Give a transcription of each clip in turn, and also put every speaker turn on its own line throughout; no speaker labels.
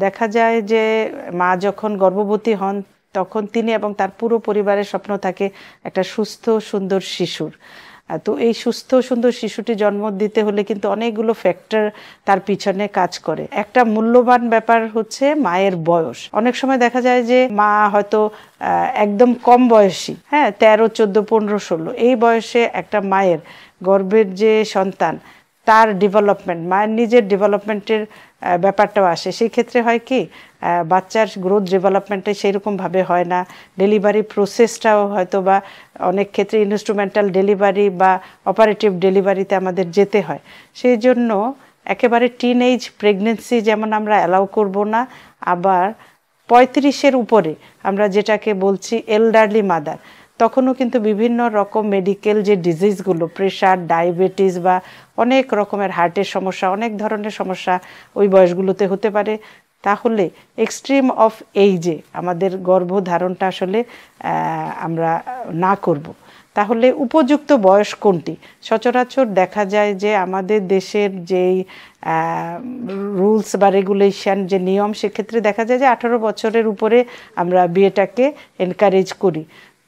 দেখা যায় যে মা যখন গর্ভবতী হন তখন তিনি এবং তার পুরো পরিবারের স্বপ্ন থাকে একটা সুস্থ সুন্দর শিশুর। তো এই সুস্থ সুন্দর শিশুটি জন্ম দিতে হলে কিন্তু অনেকগুলো ফ্যাক্টর তার পিছনে কাজ করে। একটা মূল্যবান ব্যাপার হচ্ছে মায়ের বয়স। অনেক সময় দেখা যায় যে মা হয়তো একদম কম বয়সী, 13, 14, 15, 16 এই বয়সে একটা মায়ের গর্ভের যে সন্তান তার ডেভেলপমেন্ট, মায়ের নিজের ডেভেলপমেন্টের ব্যাপারটাও আসে। সেই ক্ষেত্রে হয় কি বাচ্চার গ্রোথ ডেভেলপমেন্টে সেইরকমভাবে হয় না, ডেলিভারি প্রসেসটাও হয়তো বা অনেক ক্ষেত্রে ইনস্ট্রুমেন্টাল ডেলিভারি বা অপারেটিভ ডেলিভারিতে আমাদের যেতে হয়। সেই জন্য একেবারে টিনএজ প্রেগনেন্সি যেমন আমরা অ্যালাউ করব না, আবার 35-এর উপরে আমরা যেটাকে বলছি এলডারলি মাদার, তখনও কিন্তু বিভিন্ন রকম মেডিকেল যে ডিজিজগুলো, প্রেশার, ডায়াবেটিস বা অনেক রকমের হার্টের সমস্যা, অনেক ধরনের সমস্যা ওই বয়সগুলোতে হতে পারে। তাহলে এক্সট্রিম অফ এইজে আমাদের গর্ভধারণটা আসলে আমরা না করব। তাহলে উপযুক্ত বয়স কোনটি? সচরাচর দেখা যায় যে আমাদের দেশের যেই রুলস বা রেগুলেশন, যে নিয়ম, সেক্ষেত্রে দেখা যায় যে 18 বছরের উপরে আমরা বিয়েটাকে এনকারেজ করি।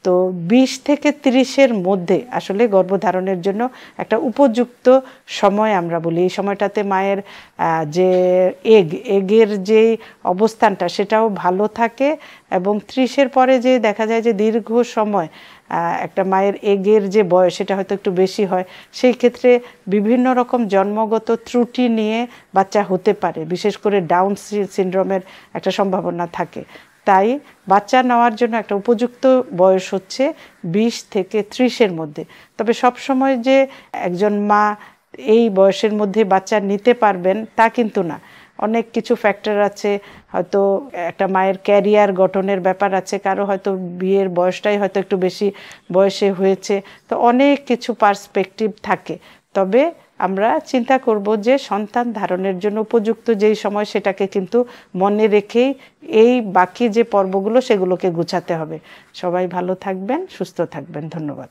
তো 20 থেকে 30-এর মধ্যে আসলে গর্ভধারণের জন্য একটা উপযুক্ত সময় আমরা বলি। এই সময়টাতে মায়ের যে এগের যে অবস্থানটা সেটাও ভালো থাকে, এবং 30-এর পরে যে দেখা যায় যে দীর্ঘ সময় একটা মায়ের এগের যে বয়স সেটা হয়তো একটু বেশি হয়। সেই ক্ষেত্রে বিভিন্ন রকম জন্মগত ত্রুটি নিয়ে বাচ্চা হতে পারে, বিশেষ করে ডাউন সিনড্রোমের একটা সম্ভাবনা থাকে। তাই বাচ্চা নেওয়ার জন্য একটা উপযুক্ত বয়স হচ্ছে 20 থেকে 30-এর মধ্যে। তবে সব সময় যে একজন মা এই বয়সের মধ্যে বাচ্চা নিতে পারবেন তা কিন্তু না। অনেক কিছু ফ্যাক্টর আছে, হয়তো একটা মায়ের ক্যারিয়ার গঠনের ব্যাপার আছে, কারো হয়তো বিয়ের বয়সটাই হয়তো একটু বেশি বয়সে হয়েছে, তো অনেক কিছু পার্সপেক্টিভ থাকে। তবে আমরা চিন্তা করব যে সন্তান ধারণের জন্য উপযুক্ত যেই সময় সেটাকে কিন্তু মনে রেখেই এই বাকি যে পর্বগুলো সেগুলোকে গুছাতে হবে। সবাই ভালো থাকবেন, সুস্থ থাকবেন। ধন্যবাদ।